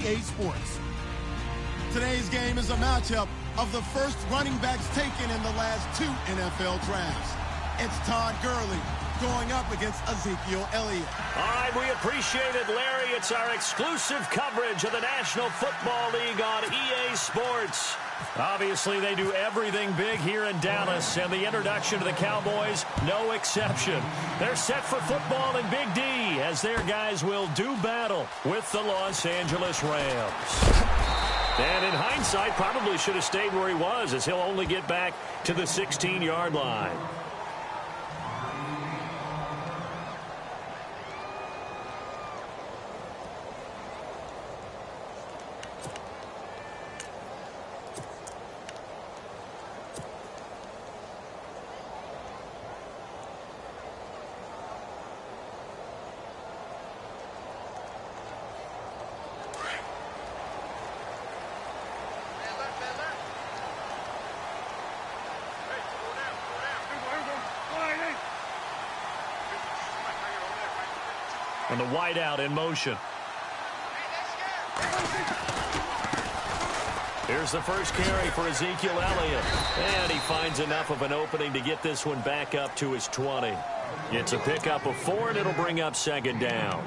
EA Sports. Today's game is a matchup of the first running backs taken in the last 2 NFL drafts. It's Todd Gurley going up against Ezekiel Elliott. All right, we appreciate it, Larry. It's our exclusive coverage of the National Football League on EA Sports. Obviously, they do everything big here in Dallas, and the introduction to the Cowboys, no exception. They're set for football in Big D as their guys will do battle with the Los Angeles Rams. And in hindsight, probably should have stayed where he was, as he'll only get back to the 16-yard line. And the wideout in motion. Here's the first carry for Ezekiel Elliott. And he finds enough of an opening to get this one back up to his 20. It's a pickup of 4, and it'll bring up second down.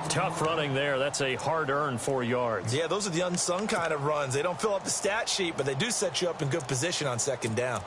Tough running there. That's a hard-earned 4 yards. Yeah, those are the unsung kind of runs. They don't fill up the stat sheet, but they do set you up in good position on second down.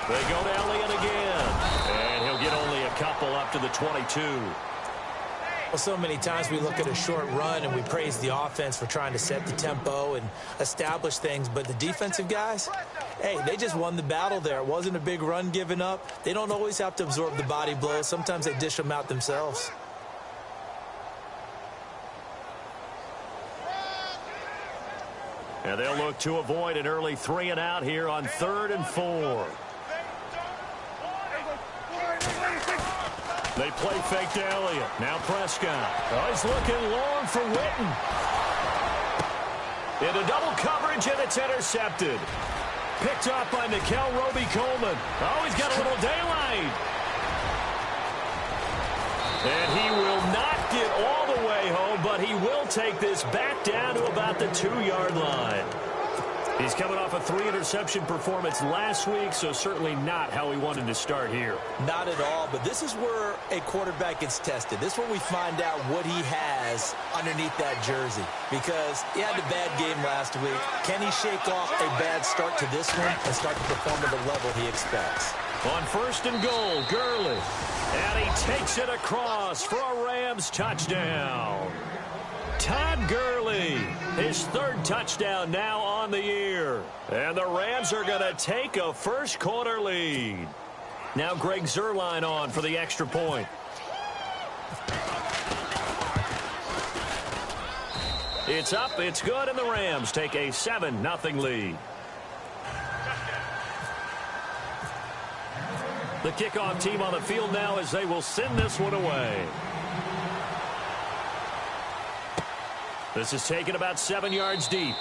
They go to Elliott again, and he'll get only a couple up to the 22. Well, so many times we look at a short run and we praise the offense for trying to set the tempo and establish things, but the defensive guys, hey, they just won the battle there. It wasn't a big run given up. They don't always have to absorb the body blows. Sometimes they dish them out themselves. And they'll look to avoid an early 3 and out here on 3rd and 4. They play fake to Elliott. Now Prescott. Oh, he's looking long for Witten. Into double coverage, and it's intercepted. Picked up by Nikel Roby-Coleman. Oh, he's got a little daylight. And he will not get all the way home, but he will take this back down to about the 2-yard line. He's coming off a 3-interception performance last week, so certainly not how he wanted to start here. Not at all, but this is where a quarterback gets tested. This is where we find out what he has underneath that jersey, because he had a bad game last week. Can he shake off a bad start to this one and start to perform at the level he expects? On 1st and goal, Gurley. And he takes it across for a Rams touchdown. Todd Gurley, his 3rd touchdown now on the year. And the Rams are going to take a first-quarter lead. Now Greg Zuerlein on for the extra point. It's up, it's good, and the Rams take a 7-0 lead. The kickoff team on the field now as they will send this one away. This is taken about 7 yards deep.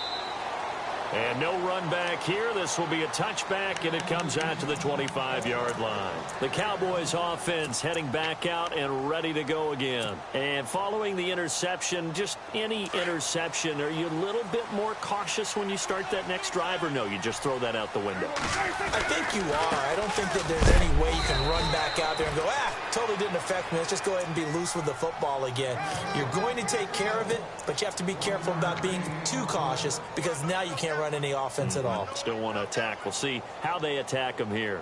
And no run back here. This will be a touchback, and it comes out to the 25-yard line. The Cowboys offense heading back out and ready to go again. And following the interception, just any interception, are you a little bit more cautious when you start that next drive, or no, you just throw that out the window? I think you are. I don't think that there's any way you can run back out there and go, totally didn't affect me. Let's just go ahead and be loose with the football again. You're going to take care of it, but you have to be careful about being too cautious, because now you can't run any offense at all. Still want to attack. We'll see how they attack them here.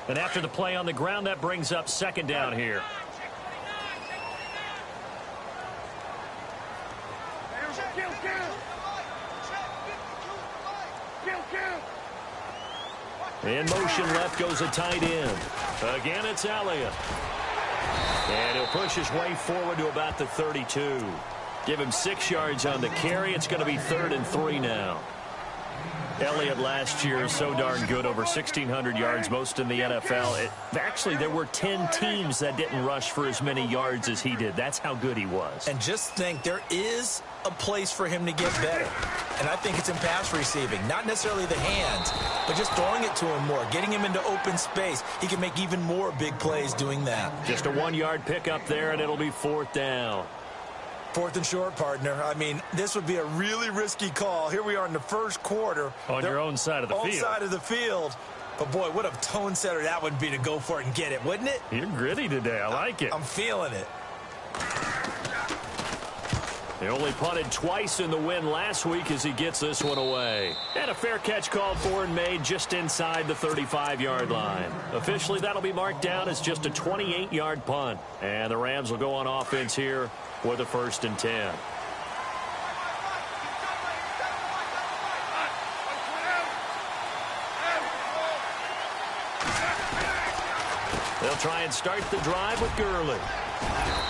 And after the play on the ground, that brings up second down here. In motion left goes a tight end. Again, it's Elliott. And he'll push his way forward to about the 32. Give him 6 yards on the carry. It's going to be 3rd and 3 now. Elliott last year so darn good, over 1,600 yards, most in the NFL. Actually, there were 10 teams that didn't rush for as many yards as he did. That's how good he was. And just think, there is a place for him to get better. And I think it's in pass receiving. Not necessarily the hands, but just throwing it to him more, getting him into open space. He can make even more big plays doing that. Just a 1-yard pickup there, and it'll be 4th down. 4th and short, partner. I mean, this would be a really risky call. Here we are in the first quarter. On your own side of the field. Own side of the field. But, boy, what a tone setter that would be to go for it and get it, wouldn't it? You're gritty today. I like it. I'm feeling it. He only punted twice in the win last week as he gets this one away. And a fair catch called for and made just inside the 35-yard line. Officially, that'll be marked down as just a 28-yard punt. And the Rams will go on offense here with a 1st and 10. They'll try and start the drive with Gurley.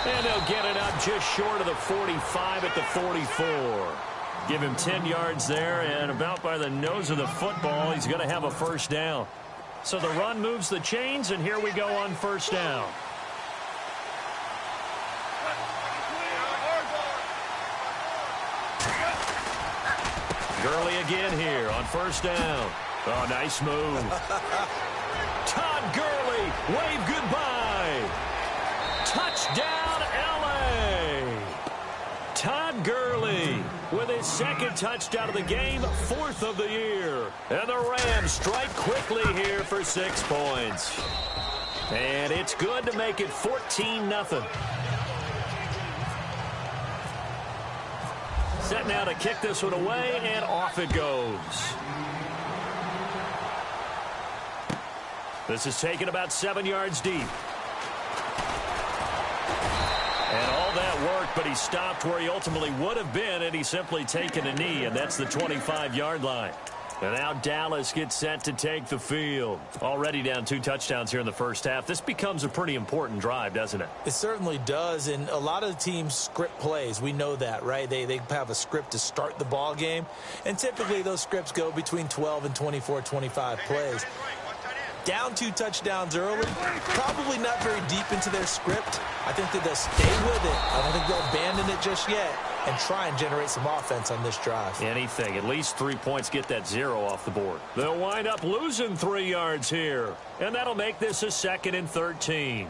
And they'll get it up just short of the 45 at the 44. Give him 10 yards there, and about by the nose of the football, he's going to have a 1st down. So the run moves the chains, and here we go on 1st down. Gurley again here on 1st down. Oh, nice move. Todd Gurley, wave goodbye. Touchdown, L.A. Todd Gurley with his 2nd touchdown of the game, 4th of the year. And the Rams strike quickly here for 6 points. And it's good to make it 14-0. Set now to kick this one away, and off it goes. This is taken about 7 yards deep. And all that worked, but he stopped where he ultimately would have been, and he's simply taken a knee, and that's the 25-yard line. And now Dallas gets set to take the field. Already down 2 touchdowns here in the first half. This becomes a pretty important drive, doesn't it? It certainly does, and a lot of the teams script plays. We know that, right? They have a script to start the ball game, and typically those scripts go between 12 and 24, 25 plays. Down 2 touchdowns early, probably not very deep into their script. I think that they'll stay with it. I don't think they'll abandon it just yet and try and generate some offense on this drive. Anything. At least 3 points, get that 0 off the board. They'll wind up losing 3 yards here, and that'll make this a 2nd and 13.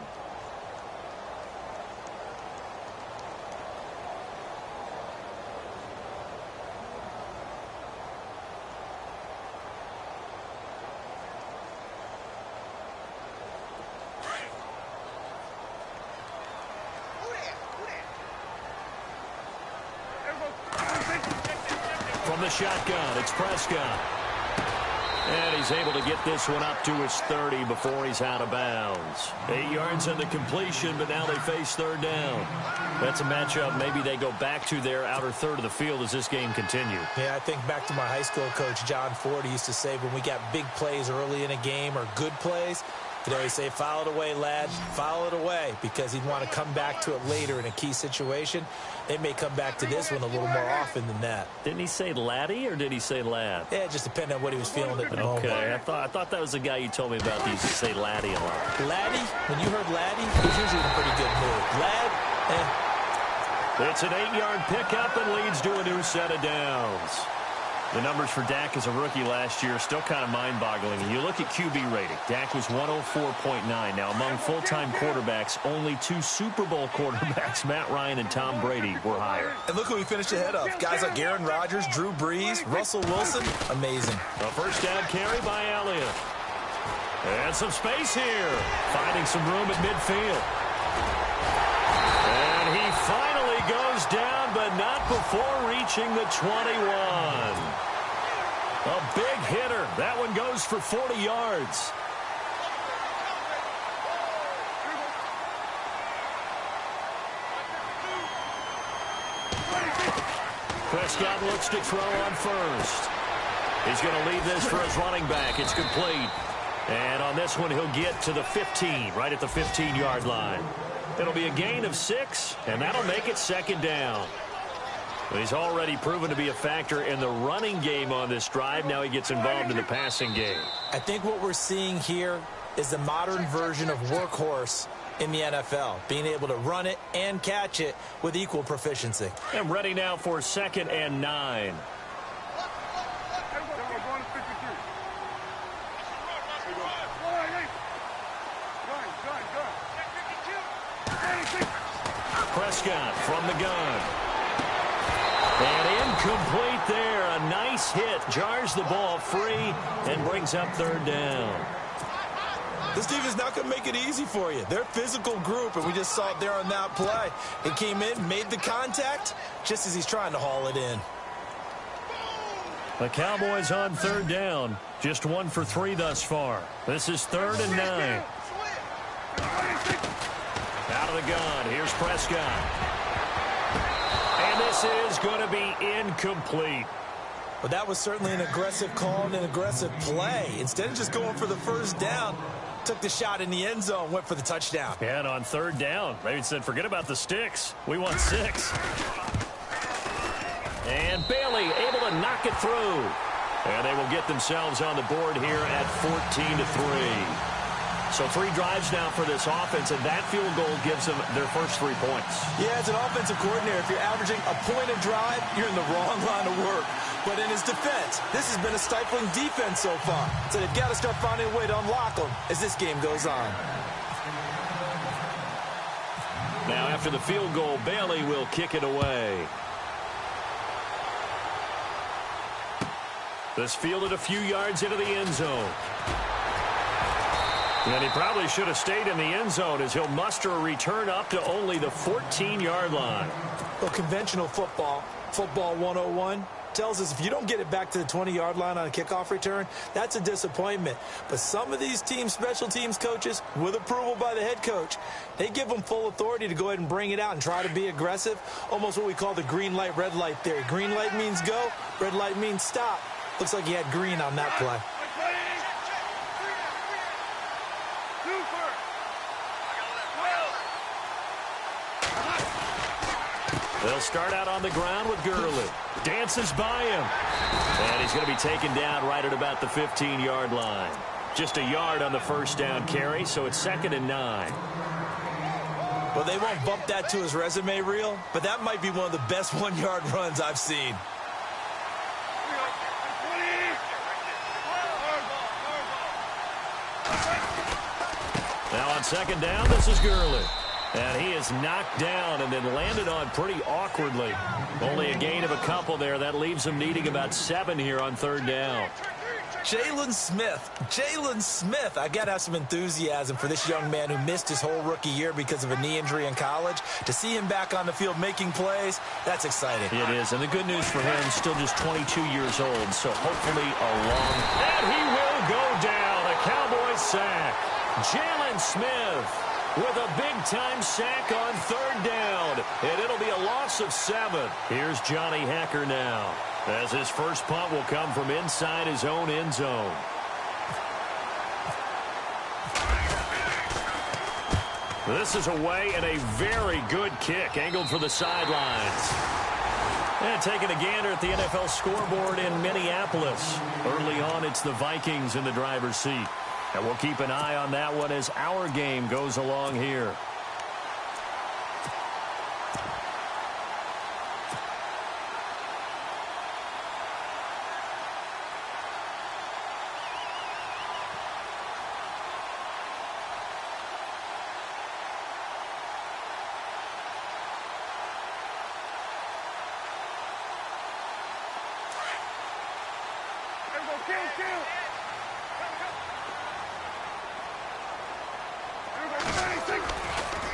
From the shotgun, it's Prescott. And he's able to get this one up to his 30 before he's out of bounds. 8 yards on the completion, but now they face 3rd down. That's a matchup maybe they go back to their outer third of the field as this game continues. Yeah, I think back to my high school coach, John Ford. He used to say when we got big plays early in a game or good plays, he'd always say, foul it away, lad, foul it away, because he'd want to come back to it later in a key situation. They may come back to this one a little more often than that. Didn't he say laddie or did he say lad? Yeah, it just depended on what he was feeling at the moment. Okay, I thought that was the guy you told me about. He used to say laddie a lot. Laddie? When you heard laddie, he was usually in a pretty good mood. Lad? It's an 8-yard pickup and leads to a new set of downs. The numbers for Dak as a rookie last year are still kind of mind-boggling. And you look at QB rating. Dak was 104.9. Now, among full-time quarterbacks, only 2 Super Bowl quarterbacks, Matt Ryan and Tom Brady, were higher. And look who we finished ahead of. Guys like Aaron Rodgers, Drew Brees, Russell Wilson. Amazing. A first down carry by Elliott. And some space here. Finding some room at midfield. And he finally goes down, but not before reaching the 21. A big hitter. That one goes for 40 yards. Prescott looks to throw on first. He's going to lead this for his running back. It's complete. And on this one, he'll get to the 15, right at the 15-yard line. It'll be a gain of 6, and that'll make it second down. He's already proven to be a factor in the running game on this drive. Now he gets involved in the passing game. I think what we're seeing here is the modern version of workhorse in the NFL, being able to run it and catch it with equal proficiency. And ready now for 2nd and 9. Prescott from the gun. And incomplete there. A nice hit. Jars the ball free and brings up 3rd down. This team is not going to make it easy for you. They're a physical group, and we just saw it there on that play. He came in, made the contact, just as he's trying to haul it in. The Cowboys on 3rd down. Just 1 for 3 thus far. This is 3rd and 9. Out of the gun. Here's Prescott. And this is going to be incomplete. But that was certainly an aggressive call and an aggressive play. Instead of just going for the first down, took the shot in the end zone, went for the touchdown. Yeah, and on 3rd down, maybe said, forget about the sticks. We want 6. And Bailey able to knock it through. And they will get themselves on the board here at 14-3. So 3 drives now for this offense, and that field goal gives them their first 3 points. Yeah, as an offensive coordinator, if you're averaging a point a drive, you're in the wrong line of work. But in his defense, this has been a stifling defense so far. So they've got to start finding a way to unlock them as this game goes on. Now after the field goal, Bailey will kick it away. This fielded a few yards into the end zone. And he probably should have stayed in the end zone as he'll muster a return up to only the 14-yard line. Well, conventional football 101, tells us if you don't get it back to the 20-yard line on a kickoff return, that's a disappointment. But some of these teams, special teams coaches, with approval by the head coach, they give them full authority to go ahead and bring it out and try to be aggressive, almost what we call the green light, red light theory. Green light means go, red light means stop. Looks like he had green on that play. They'll start out on the ground with Gurley. Dances by him. And he's going to be taken down right at about the 15-yard line. Just a yard on the first down carry, so it's 2nd and 9. Well, they won't bump that to his resume reel, but that might be one of the best 1-yard runs I've seen. Now on 2nd down, this is Gurley. And he is knocked down and then landed on pretty awkwardly. Only a gain of a couple there. That leaves him needing about 7 here on 3rd down. Jalen Smith. I got to have some enthusiasm for this young man who missed his whole rookie year because of a knee injury in college. To see him back on the field making plays, that's exciting. It is, and the good news for him, still just 22 years old, so hopefully a long... And he will go down. A Cowboys sack. Jalen Smith with a big-time sack on 3rd down, and it'll be a loss of 7. Here's Johnny Hecker now, as his first punt will come from inside his own end zone. This is away, and a very good kick, angled for the sidelines. And taking a gander at the NFL scoreboard in Minneapolis. Early on, it's the Vikings in the driver's seat. And we'll keep an eye on that one as our game goes along here.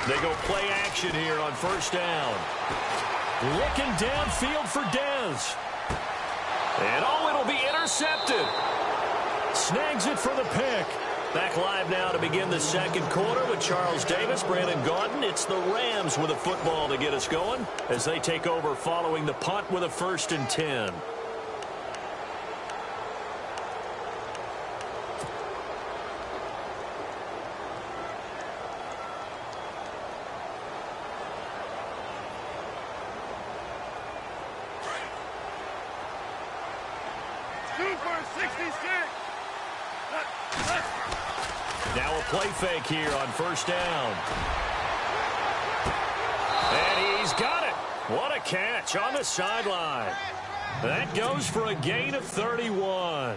They go play action here on 1st down. Looking downfield for Dez. And it'll be intercepted. Snags it for the pick. Back live now to begin the 2nd quarter with Charles Davis, Brandon Gaudin. It's the Rams with a football to get us going as they take over following the punt with a 1st and 10. Now a play fake here on first down. And he's got it. What a catch on the sideline. That goes for a gain of 31.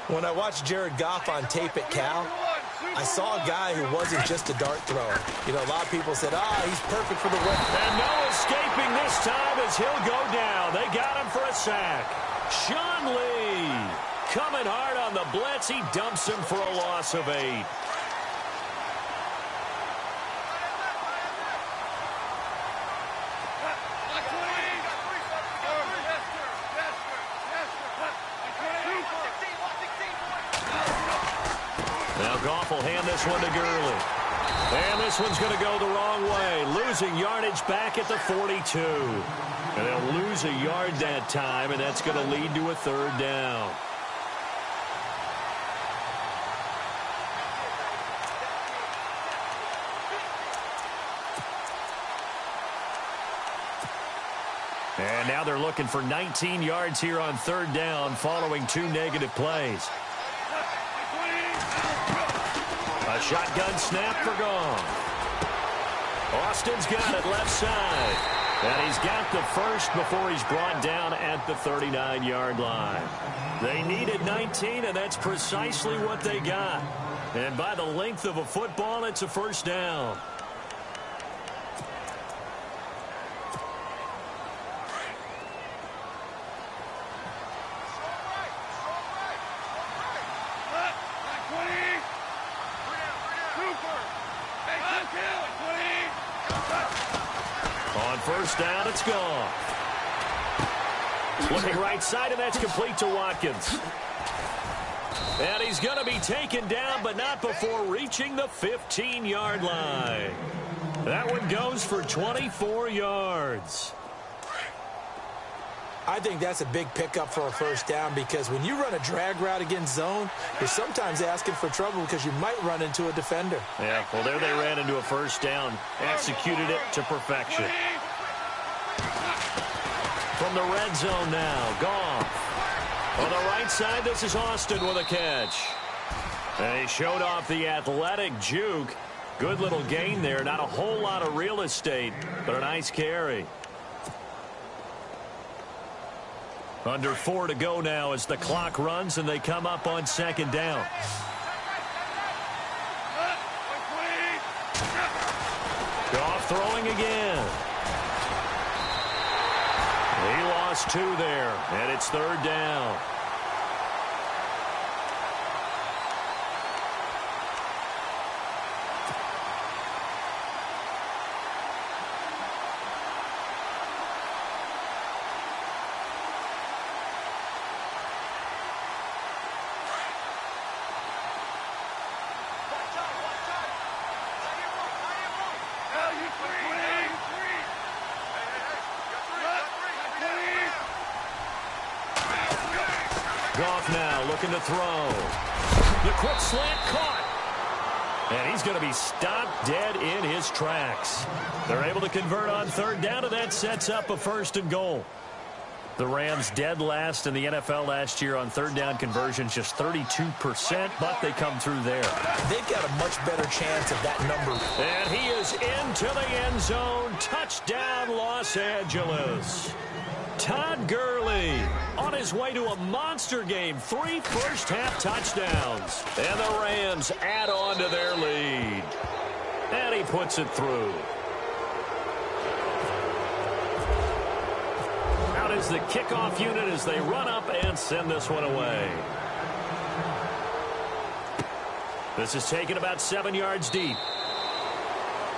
When I watched Jared Goff on tape at Cal, I saw a guy who wasn't just a dart thrower. You know, a lot of people said, he's perfect for the win. And no escaping this time as he'll go down. They got him for a sack. Sean Lee coming hard on the blitz. He dumps him for a loss of 8. Now Goff will hand this one to Gurley. And this one's going to go the wrong way. Losing yardage back at the 42. And they'll lose a yard that time, and that's going to lead to a third down. And now they're looking for 19 yards here on third down following 2 negative plays. A shotgun snap for Goff. Austin's got it left side. And he's got the first before he's brought down at the 39-yard line. They needed 19, and that's precisely what they got. And by the length of a football, it's a first down. On first down, it's Goff. Looking right side, and that's complete to Watkins. And he's going to be taken down, but not before reaching the 15-yard line. That one goes for 24 yards. I think that's a big pickup for a first down because when you run a drag route against zone, you're sometimes asking for trouble because you might run into a defender. Yeah, well, there they ran into a first down, executed it to perfection. From the red zone now, Goff. On the right side, this is Austin with a catch. And he showed off the athletic juke. Good little gain there. Not a whole lot of real estate, but a nice carry. Under 4 to go now as the clock runs and they come up on second down. Goff throwing again. He lost 2 there, and it's third down. Goff now looking to throw. The quick slant caught. And he's going to be stopped dead in his tracks. They're able to convert on third down, and that sets up a first and goal. The Rams dead last in the NFL last year on third down conversions, just 32%, but they come through there. They've got a much better chance of that number. And he is into the end zone. Touchdown, Los Angeles. Todd Gurley on his way to a monster game. 3 first-half touchdowns. And the Rams add on to their lead. And he puts it through. Out is the kickoff unit as they run up and send this one away. This is taken about 7 yards deep.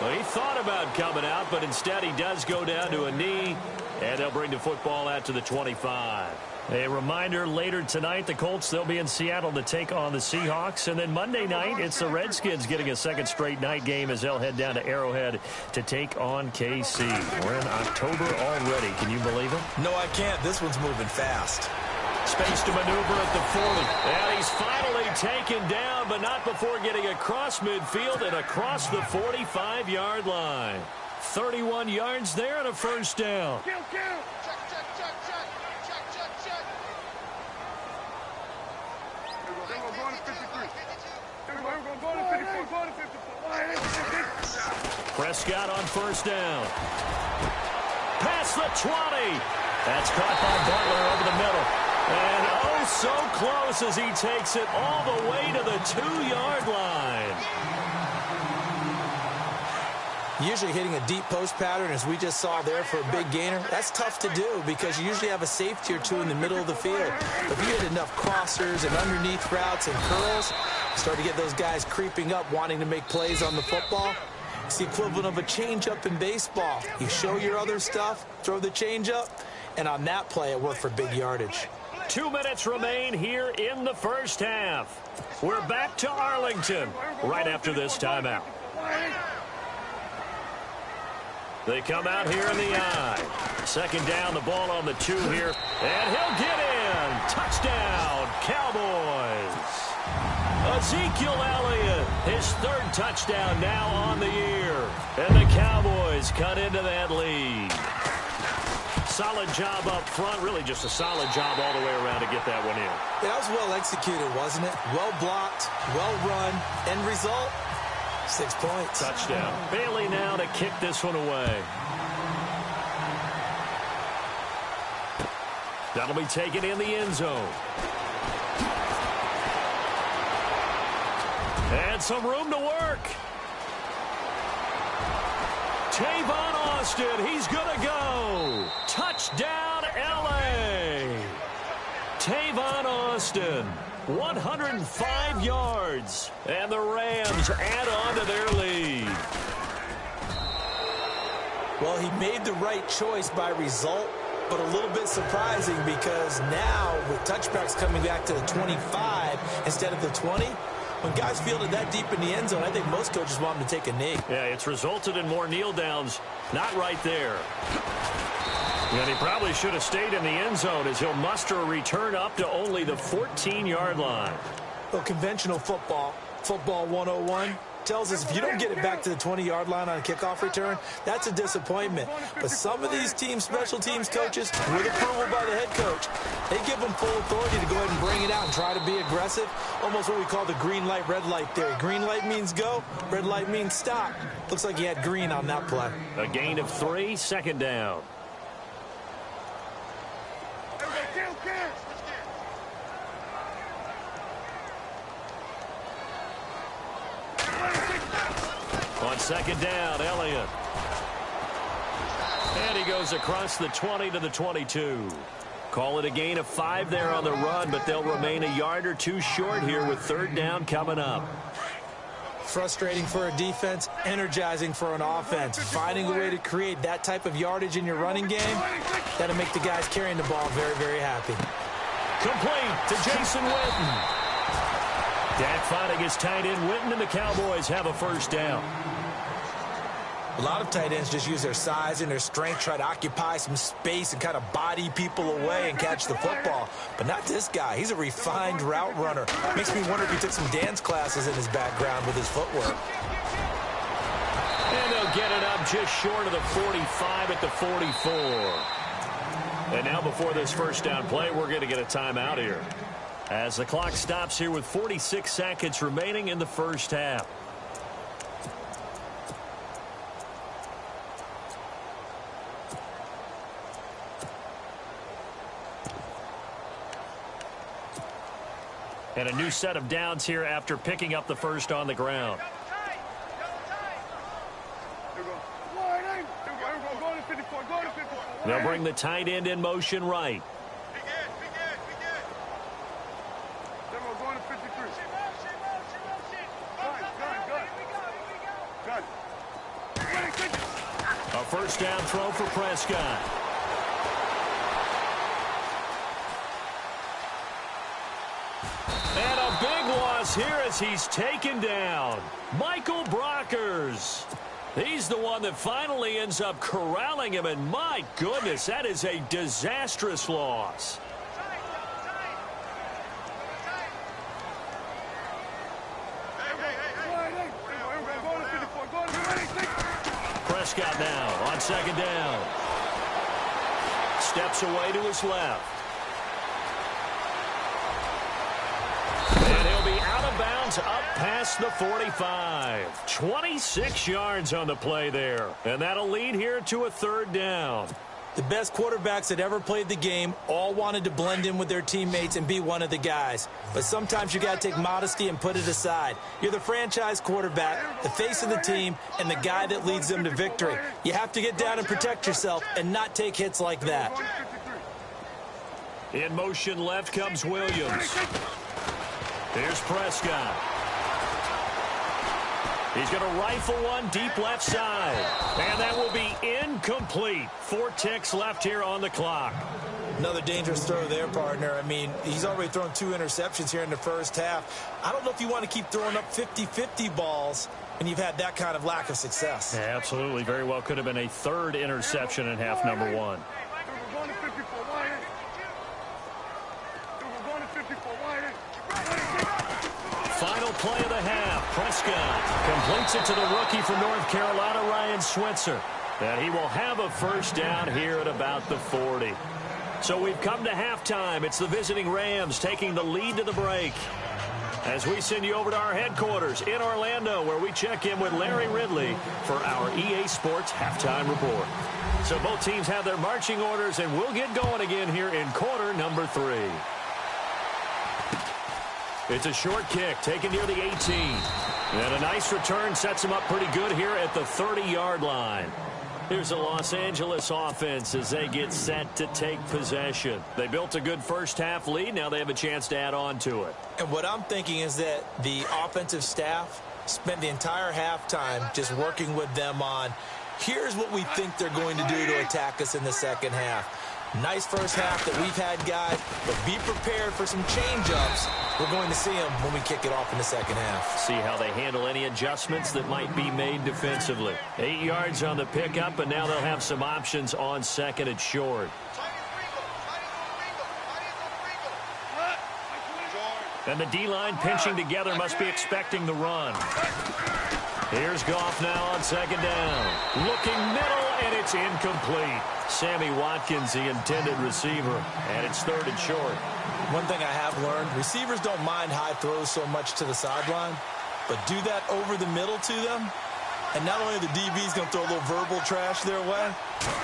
Well, he thought about coming out, but instead he does go down to a knee. And they'll bring the football out to the 25. A reminder, later tonight, the Colts, they'll be in Seattle to take on the Seahawks. And then Monday night, it's the Redskins getting a second straight night game as they'll head down to Arrowhead to take on KC. We're in October already. Can you believe it? No, I can't. This one's moving fast. Space to maneuver at the 40. And he's finally taken down, but not before getting across midfield and across the 45-yard line. 31 yards there and a first down. Prescott on first down. Past the 20. That's caught by Butler over the middle. And oh, so close as he takes it all the way to the 2-yard line. Usually hitting a deep post pattern, as we just saw there for a big gainer, that's tough to do because you usually have a safety or two in the middle of the field. If you hit enough crossers and underneath routes and curls, start to get those guys creeping up, wanting to make plays on the football. It's the equivalent of a changeup in baseball. You show your other stuff, throw the changeup, and on that play, it worked for big yardage. 2 minutes remain here in the first half. We're back to Arlington right after this timeout. They come out here in the I. Second down, the ball on the 2 here. And he'll get in. Touchdown, Cowboys. Ezekiel Elliott, his 3rd touchdown now on the year. And the Cowboys cut into that lead. Solid job up front. Really just a solid job all the way around to get that one in. Yeah, that was well executed, wasn't it? Well blocked, well run. End result, 6 points. Touchdown. Bailey now to kick this one away. That'll be taken in the end zone. And some room to work. Tavon Austin, he's going to go. Touchdown, L.A. Tavon Austin, 105 yards. And the Rams add on to their lead. Well, he made the right choice by result, but a little bit surprising because now with touchbacks coming back to the 25 instead of the 20, when guys field it that deep in the end zone, I think most coaches want them to take a knee. Yeah, it's resulted in more kneel downs. Not right there. And he probably should have stayed in the end zone as he'll muster a return up to only the 14-yard line. Well, conventional football 101, tells us if you don't get it back to the 20-yard line on a kickoff return, that's a disappointment. But some of these teams, special teams coaches, with approval by the head coach, they give them full authority to go ahead and bring it out and try to be aggressive. Almost what we call the green light, red light theory. Green light means go, red light means stop. Looks like he had green on that play. A gain of 3, second down. On second down, Elliott. And he goes across the 20 to the 22. Call it a gain of 5 there on the run, but they'll remain a yard or 2 short here with third down coming up. Frustrating for a defense, energizing for an offense. Finding a way to create that type of yardage in your running game, that'll make the guys carrying the ball very, very happy. Complete to Jason Witten. Dak finding his tight end Witten, and the Cowboys have a first down. A lot of tight ends just use their size and their strength, try to occupy some space and kind of body people away and catch the football. But not this guy. He's a refined route runner. Makes me wonder if he took some dance classes in his background with his footwork. And they'll get it up just short of the 45 at the 44. And now before this first down play, we're going to get a timeout here, as the clock stops here with 46 seconds remaining in the first half. And a new set of downs here after picking up the first on the ground. They'll bring the tight end in motion right. A first down throw for Prescott. And a big loss here as he's taken down. Michael Brockers. He's the one that finally ends up corralling him, and my goodness, that is a disastrous loss. Prescott now on second down. Steps away to his left. And he'll be out of bounds up past the 45. 26 yards on the play there. And that'll lead here to a third down. The best quarterbacks that ever played the game all wanted to blend in with their teammates and be one of the guys. But sometimes you got to take modesty and put it aside. You're the franchise quarterback, the face of the team, and the guy that leads them to victory. You have to get down and protect yourself and not take hits like that. In motion left comes Williams. Here's Prescott. He's going to rifle one deep left side. And that will be incomplete. 4 ticks left here on the clock. Another dangerous throw there, partner. I mean, he's already thrown 2 interceptions here in the first half. I don't know if you want to keep throwing up 50-50 balls and you've had that kind of lack of success. Yeah, absolutely. Very well could have been a 3rd interception in half number 1. Final play of the half. Prescott completes it to the rookie from North Carolina, Ryan Switzer. And he will have a first down here at about the 40. So we've come to halftime. It's the visiting Rams taking the lead to the break. As we send you over to our headquarters in Orlando, where we check in with Larry Ridley for our EA Sports Halftime Report. So both teams have their marching orders, and we'll get going again here in quarter number 3. It's a short kick taken near the 18. And a nice return sets him up pretty good here at the 30-yard line. Here's the Los Angeles offense as they get set to take possession. They built a good first-half lead. Now they have a chance to add on to it. And what I'm thinking is that the offensive staff spent the entire halftime just working with them on, here's what we think they're going to do to attack us in the second half. Nice first half that we've had, guys, but be prepared for some change-ups. We're going to see them when we kick it off in the second half. See how they handle any adjustments that might be made defensively. 8 yards on the pickup, and now they'll have some options on second and short. And the D-line pinching together must be expecting the run. Here's Goff now on second down. Looking middle, and it's incomplete. Sammy Watkins, the intended receiver, and it's third and short. One thing I have learned, receivers don't mind high throws so much to the sideline, but do that over the middle to them, and not only are the DBs going to throw a little verbal trash their way,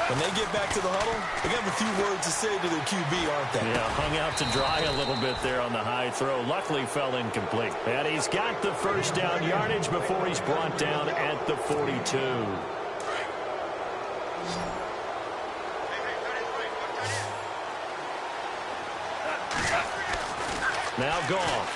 when they get back to the huddle, they're going to have a few words to say to their QB, aren't they? Yeah, hung out to dry a little bit there on the high throw. Luckily fell incomplete. And he's got the first down yardage before he's brought down at the 42. Now Goff.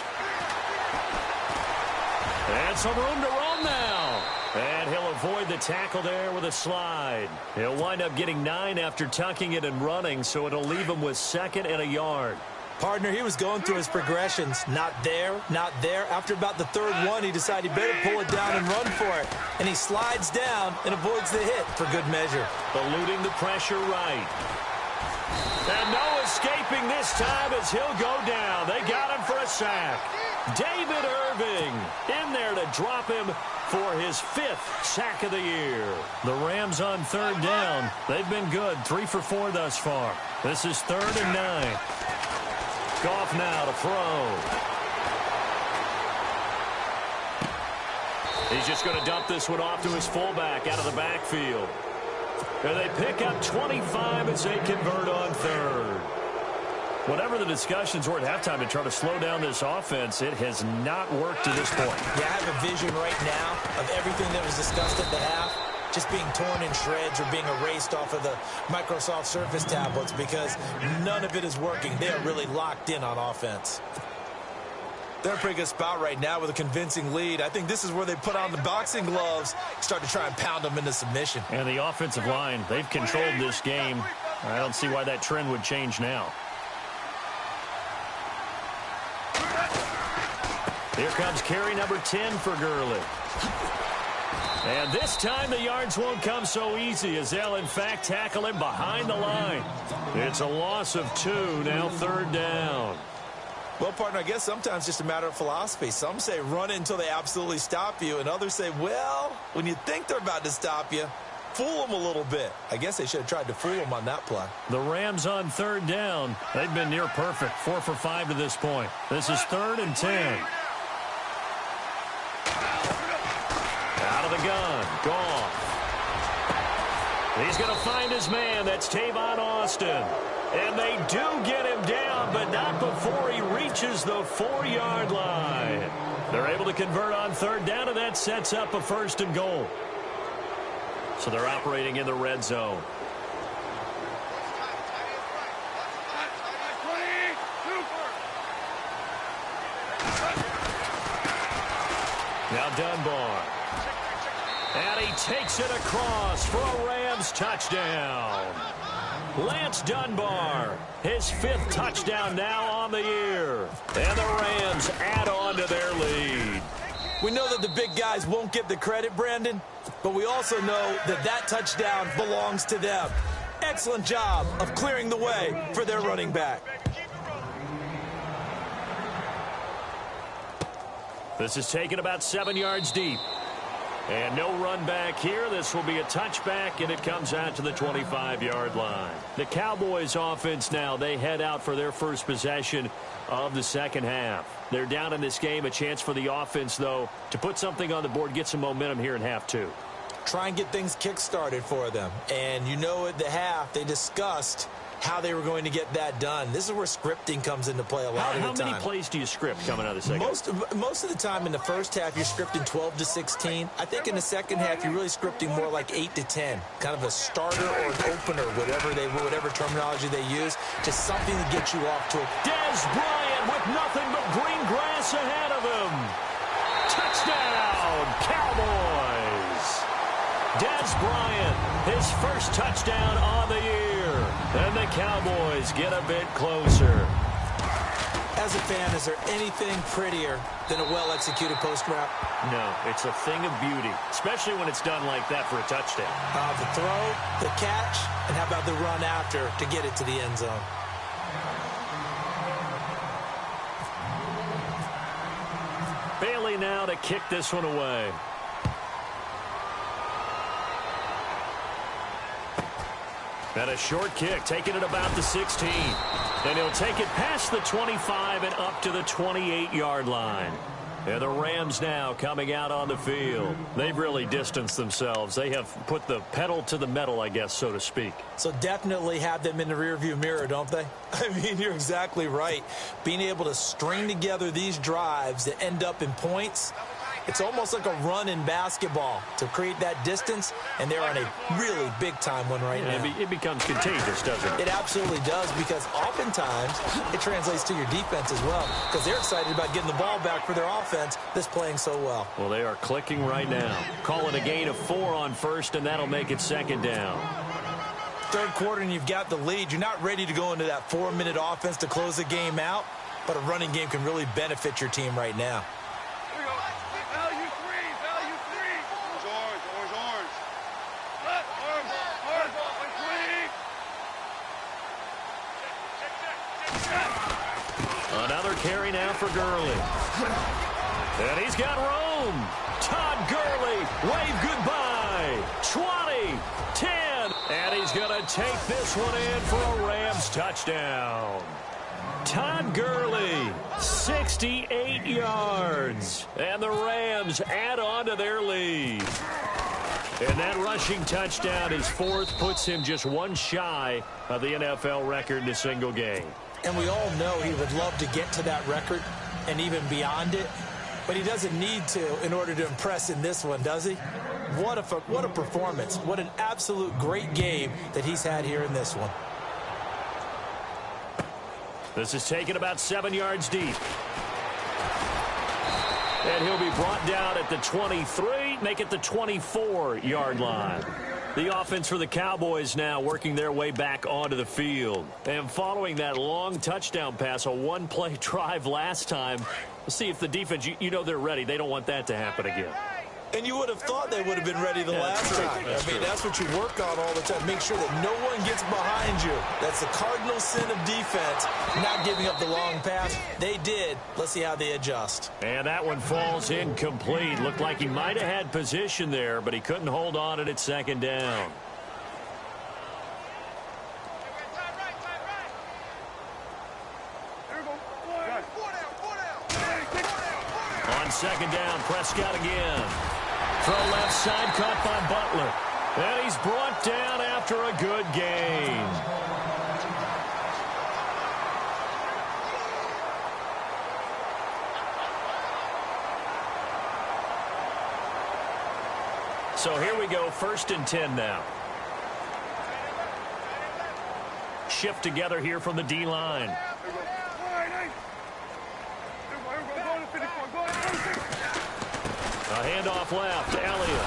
And some room to roam now. And he'll avoid the tackle there with a slide. He'll wind up getting 9 after tucking it and running, so it'll leave him with 2nd and a yard. Partner, he was going through his progressions. Not there, not there. After about the 3rd one, he decided he better pull it down and run for it. And he slides down and avoids the hit for good measure. Eluding the pressure right. And no escaping this time as he'll go down. They got him for a sack. David Irving in there to drop him for his 5th sack of the year. The Rams on 3rd down. They've been good, 3 for 4 thus far. This is 3rd and 9. Goff now to throw. He's just going to dump this one off to his fullback out of the backfield. And they pick up 25 as they convert on 3rd. Whatever the discussions were at halftime to try to slow down this offense, it has not worked to this point. Yeah, I have a vision right now of everything that was discussed at the half just being torn in shreds or being erased off of the Microsoft Surface tablets because none of it is working. They are really locked in on offense. They're in a pretty good spot right now with a convincing lead. I think this is where they put on the boxing gloves, start to try and pound them into submission. And the offensive line, they've controlled this game. I don't see why that trend would change now. Here comes carry number 10 for Gurley. And this time the yards won't come so easy as they'll, in fact, tackle him behind the line. It's a loss of 2, now 3rd down. Well, partner, I guess sometimes just a matter of philosophy. Some say run it until they absolutely stop you, and others say, well, when you think they're about to stop you, fool them a little bit. I guess they should have tried to fool them on that play. The Rams on 3rd down. They've been near perfect, 4 for 5 to this point. This is 3rd and 10. gun. Goff. He's going to find his man. That's Tavon Austin. And they do get him down, but not before he reaches the 4-yard line. They're able to convert on third down, and that sets up a 1st and goal. So they're operating in the red zone. Now Dunbar. And he takes it across for a Rams touchdown. Lance Dunbar, his 5th touchdown now on the year. And the Rams add on to their lead. We know that the big guys won't get the credit, Brandon, but we also know that that touchdown belongs to them. Excellent job of clearing the way for their running back. This is taken about 7 yards deep. And no run back here. This will be a touchback, and it comes out to the 25-yard line. The Cowboys offense now, they head out for their first possession of the second half. They're down in this game. A chance for the offense, though, to put something on the board, get some momentum here in half 2. Try and get things kick-started for them. And you know at the half, they discussed how they were going to get that done. This is where scripting comes into play a lot of the time. How many plays do you script coming out of the second half? Most of the time in the first half, you're scripting 12 to 16. I think in the second half, you're really scripting more like 8 to 10. Kind of a starter or an opener, whatever terminology they use, just something to get you off to a... Dez Bryant with nothing but green grass ahead of him. Touchdown, Cowboys. Dez Bryant, his first touchdown on the year. And the Cowboys get a bit closer. As a fan, is there anything prettier than a well-executed post route? No, it's a thing of beauty, especially when it's done like that for a touchdown. The throw, the catch, and how about the run after to get it to the end zone? Bailey now to kick this one away. And a short kick, taking it about the 16. And he'll take it past the 25 and up to the 28-yard line. And the Rams now coming out on the field. They've really distanced themselves. They have put the pedal to the metal, I guess, so to speak. So definitely have them in the rearview mirror, don't they? I mean, you're exactly right. Being able to string together these drives that end up in points, it's almost like a run in basketball to create that distance, and they're on a really big-time one right now. It becomes contagious, doesn't it? It absolutely does, because oftentimes it translates to your defense as well, because they're excited about getting the ball back for their offense that's playing so well. Well, they are clicking right now. Call it a gain of 4 on first, and that'll make it second down. Third quarter, and you've got the lead. You're not ready to go into that 4-minute offense to close the game out, but a running game can really benefit your team right now. Another carry now for Gurley. And he's got room. Todd Gurley, wave goodbye. 20, 10. And he's going to take this one in for a Rams touchdown. Todd Gurley, 68 yards. And the Rams add on to their lead. And that rushing touchdown, his 4th, puts him just one shy of the NFL record in a single game. And we all know he would love to get to that record and even beyond it, but he doesn't need to in order to impress in this one, does he? What a performance. What an absolute great game that he's had here in this one. This is taken about 7 yards deep. And he'll be brought down at the 23, make it the 24-yard line. The offense for the Cowboys now working their way back onto the field. And following that long touchdown pass, a one-play drive last time, let's see if the defense, you know they're ready. They don't want that to happen again. And you would have thought they would have been ready the last time. That's what you work on all the time. Make sure that no one gets behind you. That's the cardinal sin of defense, not giving up the long pass. They did. Let's see how they adjust. And that one falls incomplete. Looked like he might have had position there, but he couldn't hold on at second down. On second down, Prescott again. Throw left side, caught by Butler. And he's brought down after a good gain. So here we go, 1st and 10 now. Shift together here from the D-line. A handoff left, Elliott.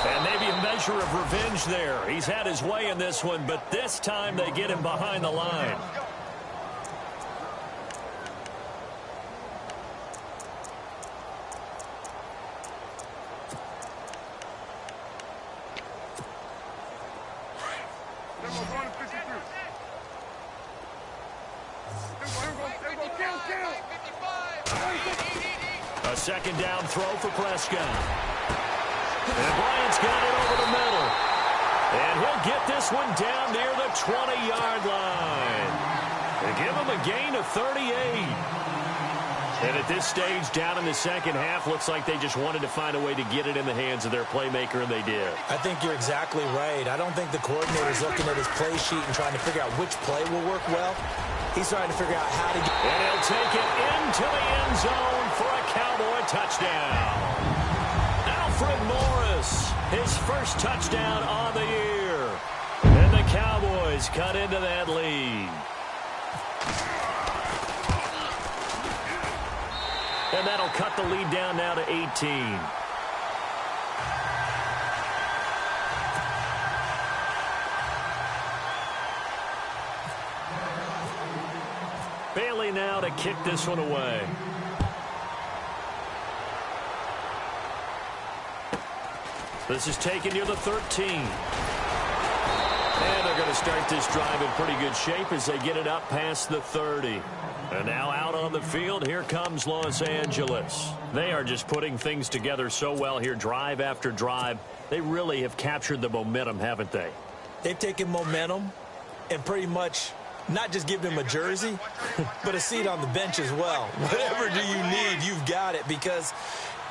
And maybe a measure of revenge there. He's had his way in this one, but this time they get him behind the line. A 2nd down throw for Prescott. And Bryant's got it over the middle. And he'll get this one down near the 20-yard line. They give him a gain of 38. And at this stage, down in the second half, looks like they just wanted to find a way to get it in the hands of their playmaker, and they did. I think you're exactly right. I don't think the coordinator's looking at his play sheet and trying to figure out which play will work well. He's trying to figure out how to get... And he'll take it into the end zone for a Cowboy touchdown. Alfred Morris, his first touchdown on the year. And the Cowboys cut into that lead. And that'll cut the lead down now to 18. Bailey now to kick this one away. This is taken near the 13. And they're going to start this drive in pretty good shape as they get it up past the 30. And now out on the field, here comes Los Angeles. They are just putting things together so well here, drive after drive. They really have captured the momentum, haven't they? They've taken momentum and pretty much not just given him a jersey, but a seat on the bench as well. Whatever do you need, you've got it, because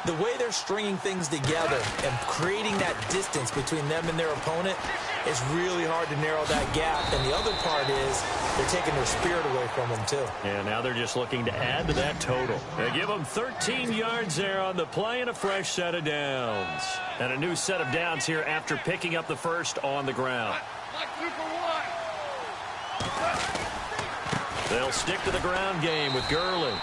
the way they're stringing things together and creating that distance between them and their opponent, it's really hard to narrow that gap. And the other part is they're taking their spirit away from them, too. And now they're just looking to add to that total. They give them 13 yards there on the play and a fresh set of downs. And a new set of downs here after picking up the first on the ground. They'll stick to the ground game with Gurley.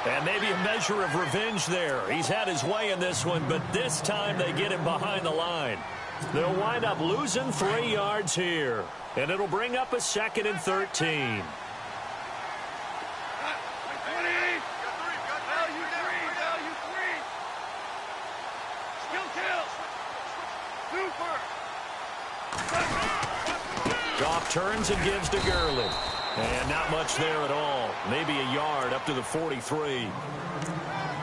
And maybe a measure of revenge there. He's had his way in this one, but this time they get him behind the line. They'll wind up losing 3 yards here. And it'll bring up a 2nd and 13. Goff turns and gives to Gurley. And not much there at all. Maybe a yard up to the 43.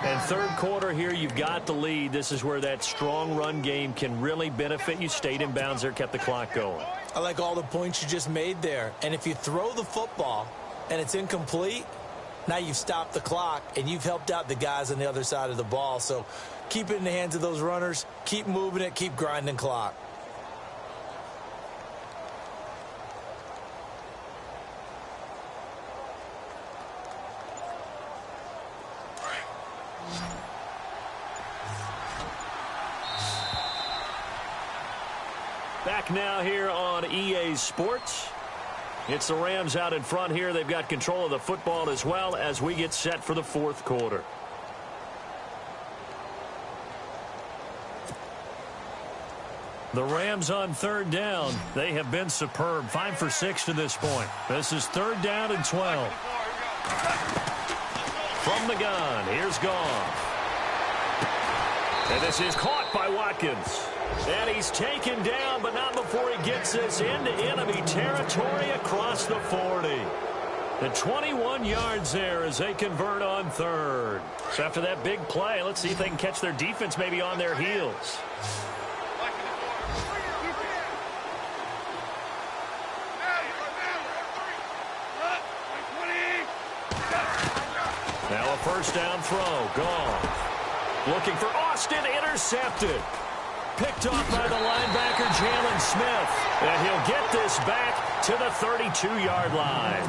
And third quarter here, you've got the lead. This is where that strong run game can really benefit you. Stayed in bounds there, kept the clock going. I like all the points you just made there. And if you throw the football and it's incomplete, now you've stopped the clock and you've helped out the guys on the other side of the ball. So keep it in the hands of those runners. Keep moving it. Keep grinding clock. Back now here on EA Sports. It's the Rams out in front here. They've got control of the football as well as we get set for the fourth quarter. The Rams on 3rd down. They have been superb. 5 for 6 to this point. This is 3rd down and 12. From the gun, here's Goff. And this is caught by Watkins. And he's taken down, but not before he gets this into enemy territory across the 40. The 21 yards there as they convert on 3rd. So after that big play, let's see if they can catch their defense maybe on their heels. Now a first down throw. Goff looking for Austin, intercepted. picked off by the linebacker, Jalen Smith. And he'll get this back to the 32-yard line.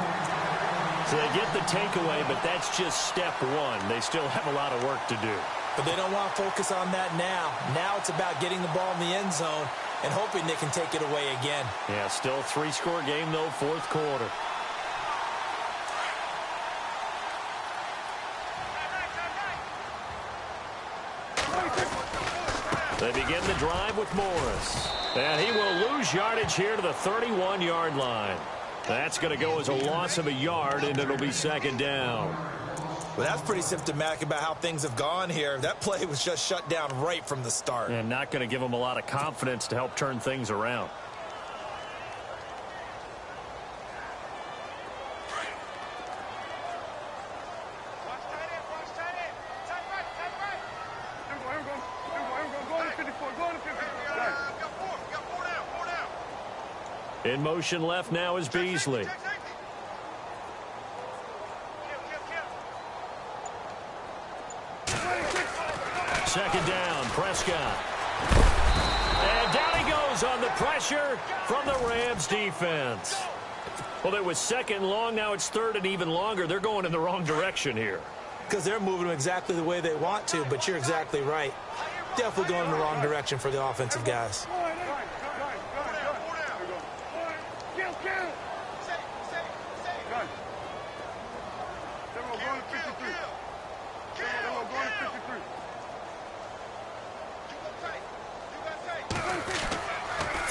So they get the takeaway, but that's just step one. They still have a lot of work to do. But they don't want to focus on that now. Now it's about getting the ball in the end zone and hoping they can take it away again. Yeah, still a 3-score game, though, fourth quarter. They begin the drive with Morris. And he will lose yardage here to the 31-yard line. That's going to go as a loss of a yard, and it'll be second down. Well, that's pretty symptomatic about how things have gone here. That play was just shut down right from the start. And not going to give them a lot of confidence to help turn things around. In motion left now is Beasley. Second down, Prescott. And down he goes on the pressure from the Rams defense. Well, it was second and long. Now it's third and even longer. They're going in the wrong direction here. Because they're moving them exactly the way they want to, but you're exactly right. Definitely going in the wrong direction for the offensive guys.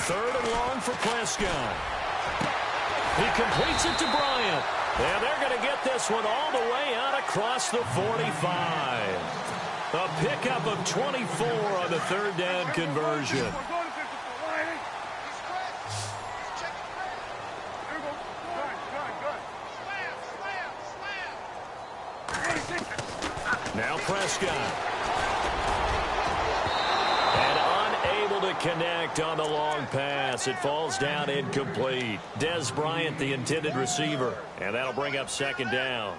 Third and long for Prescott. He completes it to Bryant. And they're going to get this one all the way out across the 45. A pickup of 24 on the third down conversion. Now Prescott. To connect on the long pass. It falls down incomplete. Des Bryant, the intended receiver. And that'll bring up second down.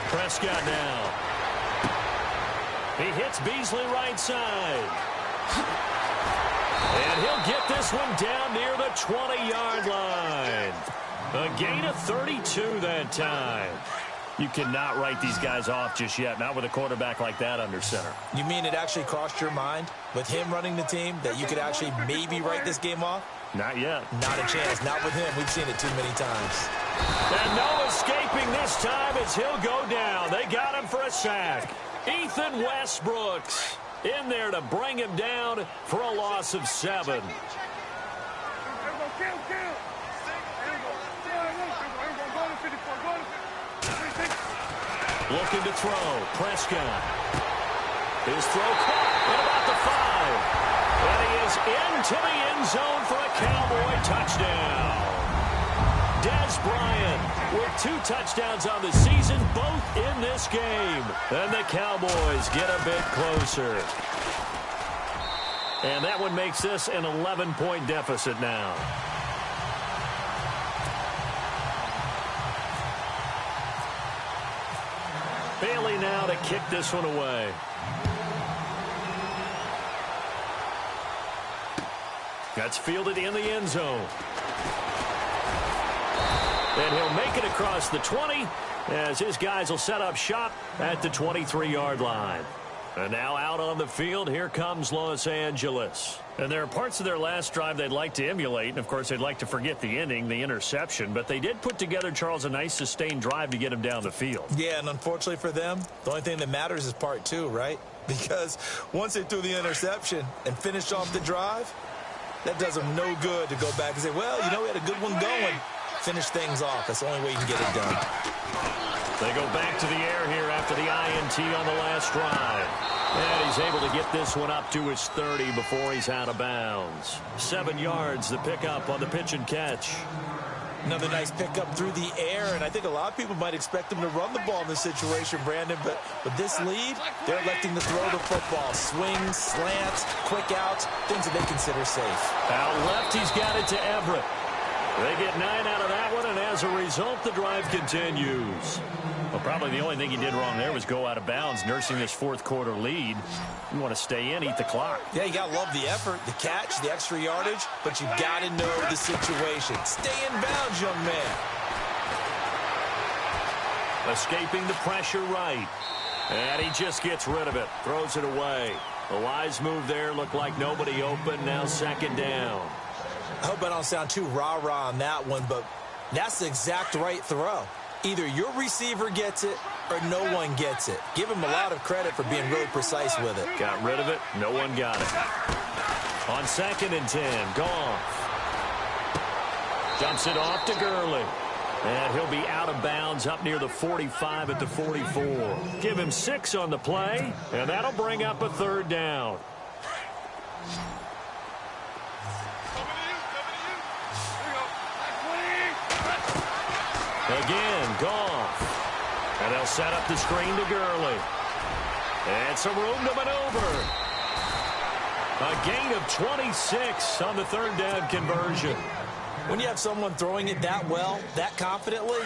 Prescott now. He hits Beasley right side. And he'll get this one down near the 20-yard line. A gain of 32 that time. You cannot write these guys off just yet, not with a quarterback like that under center. You mean it actually crossed your mind with him running the team that you could actually maybe write this game off? Not yet. Not a chance. Not with him. We've seen it too many times. And no escaping this time as he'll go down. They got him for a sack. Ethan Westbrooks in there to bring him down for a loss of 7. Looking to throw. Prescott. His throw caught at about the 5. And he is into the end zone for a Cowboy touchdown. Des Bryant with 2 touchdowns on the season, both in this game. And the Cowboys get a bit closer. And that one makes this an 11-point deficit now. Bailey now to kick this one away. That's fielded in the end zone. And he'll make it across the 20 as his guys will set up shop at the 23-yard line. And now out on the field, here comes Los Angeles. And there are parts of their last drive they'd like to emulate. And, of course, they'd like to forget the inning, the interception. But they did put together, Charles, a nice sustained drive to get him down the field. Yeah, and unfortunately for them, the only thing that matters is part 2, right? Because once they threw the interception and finished off the drive, that does them no good to go back and say, well, you know, we had a good one going. Finish things off. That's the only way you can get it done. They go back to the air here after the INT on the last drive. And he's able to get this one up to his 30 before he's out of bounds. 7 yards, the pickup on the pitch and catch. Another nice pickup through the air, and I think a lot of people might expect them to run the ball in this situation, Brandon, but with this lead, they're electing to throw the football. Swings, slants, quick outs, things that they consider safe. Out left, he's got it to Everett. They get 9 out of that one, and as a result, the drive continues. Well, probably the only thing he did wrong there was go out of bounds, nursing this fourth quarter lead. You want to stay in, eat the clock. Yeah, you got to love the effort, the catch, the extra yardage, but you got to know the situation. Stay in bounds, young man. Escaping the pressure right. And he just gets rid of it, throws it away. The wise move there, looked like nobody open, now second down. I hope I don't sound too rah-rah on that one, but that's the exact right throw. Either your receiver gets it or no one gets it. Give him a lot of credit for being really precise with it. Got rid of it. No one got it. On 2nd and 10, Goff. Dumps it off to Gurley. And he'll be out of bounds up near the 45 at the 44. Give him 6 on the play, and that'll bring up a 3rd down. Again, Goff. And they'll set up the screen to Gurley. And some room to maneuver. A gain of 26 on the 3rd down conversion. When you have someone throwing it that well, that confidently,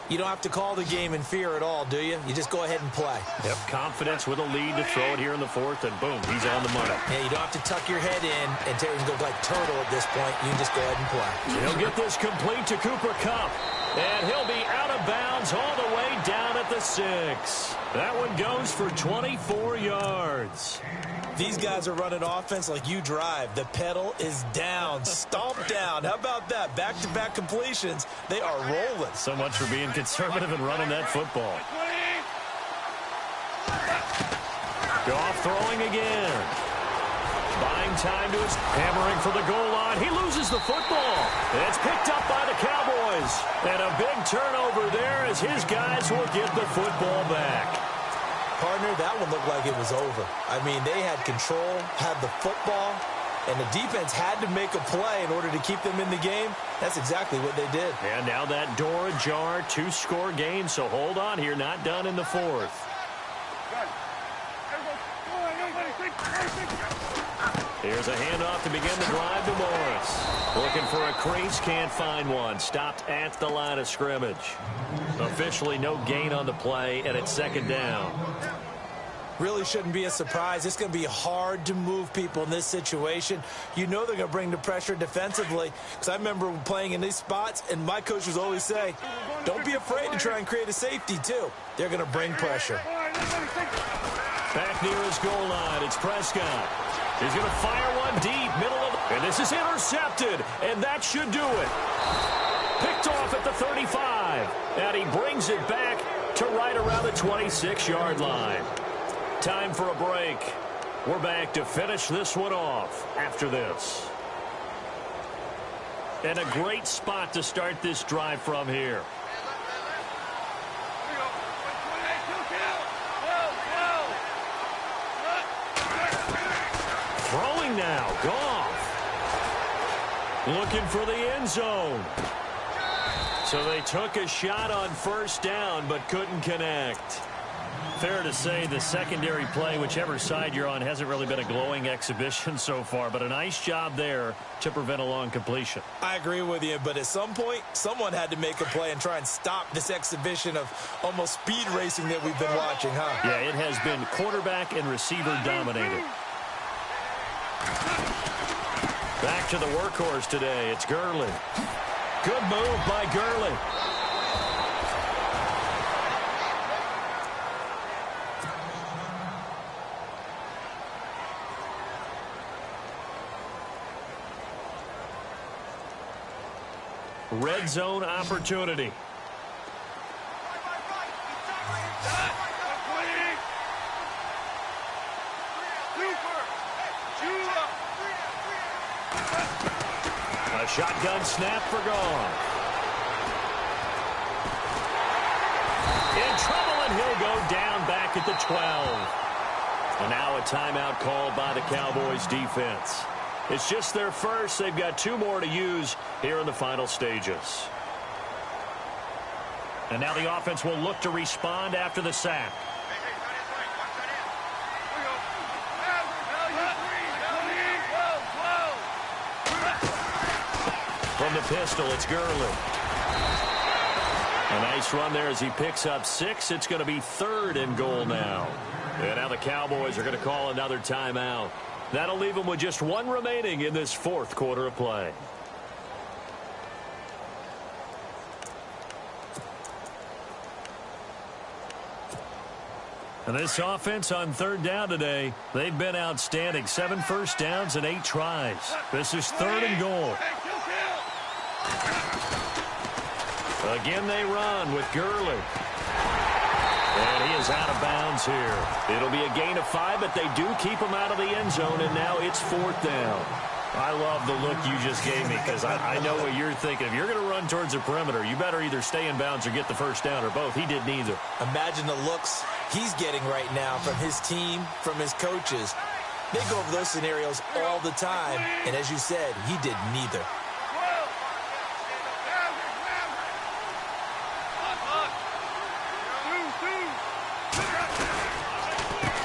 you don't have to call the game in fear at all, do you? You just go ahead and play. Yep, confidence with a lead to throw it here in the 4th, and boom, he's on the money. Yeah, you don't have to tuck your head in and Terry's going to go like turtle at this point. You can just go ahead and play. He'll get this complete to Cooper Kupp, and he'll be out of bounds all the way down at the 6. That one goes for 24 yards. These guys are running offense like you drive. The pedal is down, stomped down. How about that? Back-to-back completions. They are rolling. So much for being conservative and running that football. Goff throwing again. Buying time to his hammering for the goal line. He loses the football. It's picked up by the Cowboys. And a big turnover there as his guys will get the football back. Partner, that one looked like it was over. I mean, they had control, had the football, and the defense had to make a play in order to keep them in the game. That's exactly what they did. And now that door ajar, 2-score game, so hold on here, not done in the 4th. Here's a handoff to begin the drive to Morris. Looking for a crease, can't find one. Stopped at the line of scrimmage. Officially no gain on the play, and it's 2nd down. Really shouldn't be a surprise. It's going to be hard to move people in this situation. You know they're going to bring the pressure defensively. Because I remember playing in these spots, and my coaches always say, don't be afraid to try and create a safety, too. They're going to bring pressure. Back near his goal line, it's Prescott. He's going to fire one deep, middle of the... And this is intercepted, and that should do it. Picked off at the 35, and he brings it back to right around the 26-yard line. Time for a break. We're back to finish this one off after this. And a great spot to start this drive from here. Throwing now, Goff. Looking for the end zone. So they took a shot on 1st down, but couldn't connect. Fair to say the secondary play, whichever side you're on, hasn't really been a glowing exhibition so far, but a nice job there to prevent a long completion. I agree with you, but at some point, someone had to make a play and try and stop this exhibition of almost speed racing that we've been watching, huh? Yeah, it has been quarterback and receiver dominated. Back to the workhorse today. It's Gurley. Good move by Gurley. Red zone opportunity. A shotgun snap for Goff. In trouble, and he'll go down back at the 12. And now a timeout called by the Cowboys defense. It's just their first. They've got 2 more to use here in the final stages. And now the offense will look to respond after the sack. From the pistol, it's Gurley. A nice run there as he picks up 6. It's going to be 3rd and goal now. And now the Cowboys are going to call another timeout. That'll leave them with just 1 remaining in this 4th quarter of play. And this offense on 3rd down today, they've been outstanding. 7 first downs and 8 tries. This is 3rd and goal. Again they run with Gurley. And he is out of bounds here. It'll be a gain of 5, but they do keep him out of the end zone, and now it's 4th down. I love the look you just gave me because I know what you're thinking. If you're going to run towards the perimeter, you better either stay in bounds or get the first down, or both. He did neither. Imagine the looks he's getting right now from his team, from his coaches. They go over those scenarios all the time, and as you said, he did neither.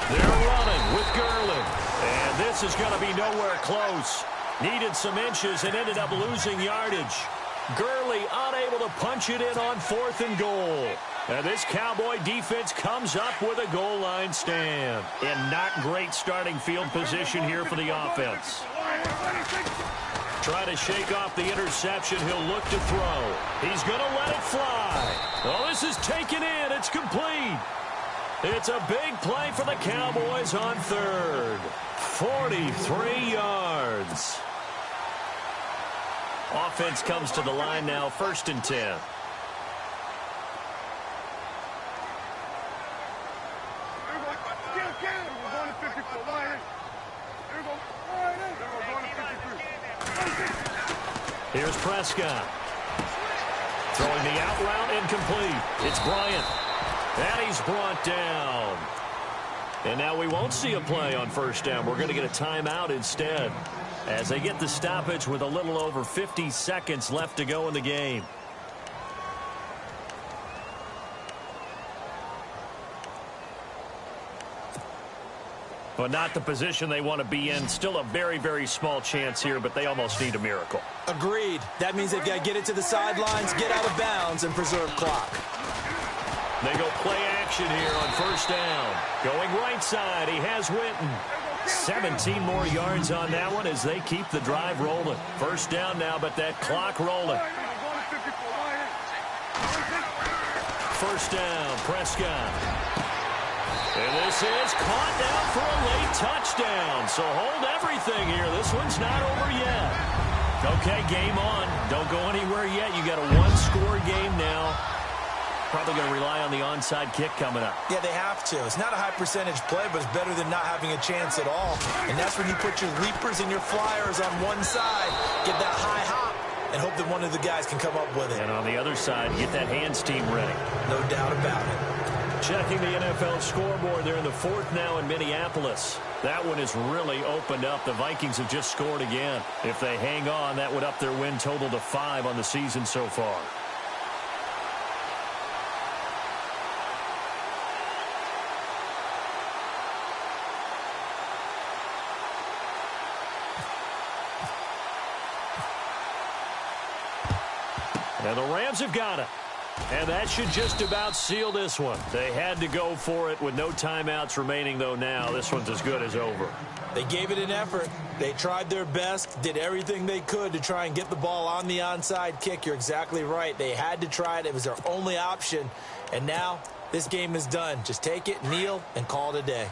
They're running with Gurley. And this is going to be nowhere close. Needed some inches and ended up losing yardage. Gurley unable to punch it in on 4th and goal. And this Cowboy defense comes up with a goal line stand. And not great starting field position here for the offense. Try to shake off the interception. He'll look to throw. He's going to let it fly. Oh, this is taken in. It's complete. It's a big play for the Cowboys on 3rd. 43 yards. Offense comes to the line now, 1st and 10. Here's Prescott. Throwing the out route, incomplete. It's Bryant. And he's brought down. And now we won't see a play on 1st down. We're going to get a timeout instead as they get the stoppage with a little over 50 seconds left to go in the game. But not the position they want to be in. Still a very, very small chance here, but they almost need a miracle. Agreed. That means they've got to get it to the sidelines, get out of bounds, and preserve clock. They go play action here on 1st down. Going right side, he has Witten. 17 more yards on that one as they keep the drive rolling. 1st down now, but that clock rolling. 1st down, Prescott. And this is caught down for a late touchdown. So hold everything here. This one's not over yet. Okay, game on. Don't go anywhere yet. You got a 1-score game now. Probably going to rely on the onside kick coming up. Yeah, they have to. It's not a high percentage play, but it's better than not having a chance at all. And that's when you put your leapers and your flyers on one side, get that high hop, and hope that one of the guys can come up with it. And on the other side, get that hands team ready. No doubt about it. Checking the NFL scoreboard. They're in the 4th now in Minneapolis. That one is really opened up. The Vikings have just scored again. If they hang on, that would up their win total to 5 on the season so far. And the Rams have got it. And that should just about seal this one. They had to go for it with no timeouts remaining, though, now. This one's as good as over. They gave it an effort. They tried their best, did everything they could to try and get the ball on the onside kick. You're exactly right. They had to try it. It was their only option. And now this game is done. Just take it, kneel, and call it a day.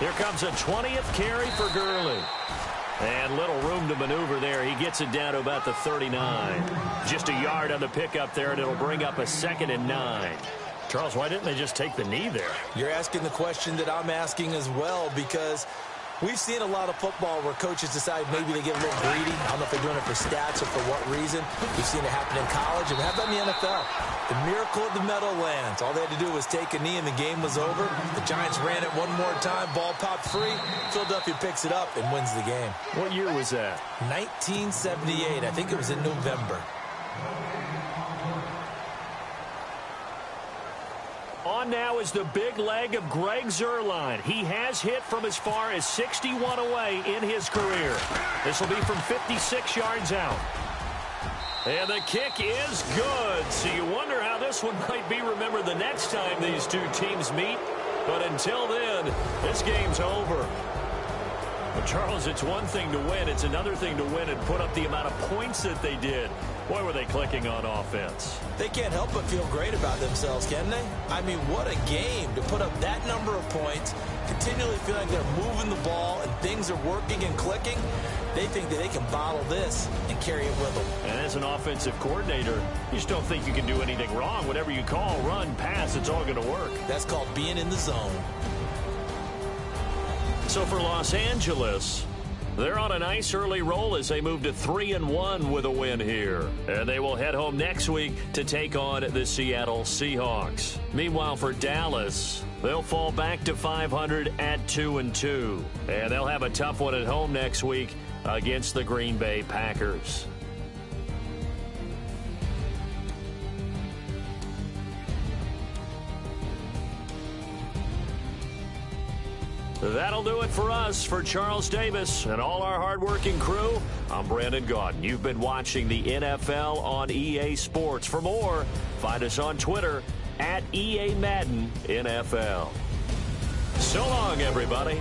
Here comes a 20th carry for Gurley. And little room to maneuver there. He gets it down to about the 39. Just a yard on the pickup there, and it'll bring up a 2nd and 9. Charles, why didn't they just take the knee there? You're asking the question that I'm asking as well, because we've seen a lot of football where coaches decide maybe they get a little greedy. I don't know if they're doing it for stats or for what reason. We've seen it happen in college, and we have that in the NFL. The miracle of the Meadowlands. All they had to do was take a knee, and the game was over. The Giants ran it one more time. Ball popped free. Philadelphia picks it up and wins the game. What year was that? 1978. I think it was in November. On now is the big leg of Greg Zuerlein. He has hit from as far as 61 away in his career. This will be from 56 yards out. And the kick is good. So you wonder how this one might be remembered the next time these two teams meet. But until then, this game's over. Well, Charles, it's one thing to win. It's another thing to win and put up the amount of points that they did. Boy, were they clicking on offense. They can't help but feel great about themselves, can they? I mean, what a game to put up that number of points, continually feel like they're moving the ball and things are working and clicking. They think that they can bottle this and carry it with them. And as an offensive coordinator, you just don't think you can do anything wrong. Whatever you call, run, pass, it's all going to work. That's called being in the zone. So for Los Angeles, they're on a nice early roll as they move to 3-1 with a win here. And they will head home next week to take on the Seattle Seahawks. Meanwhile, for Dallas, they'll fall back to 500 at 2-2. And they'll have a tough one at home next week against the Green Bay Packers. That'll do it for us. For Charles Davis and all our hardworking crew, I'm Brandon Gaudin. You've been watching the NFL on EA Sports. For more, find us on Twitter at EA Madden NFL. So long, everybody.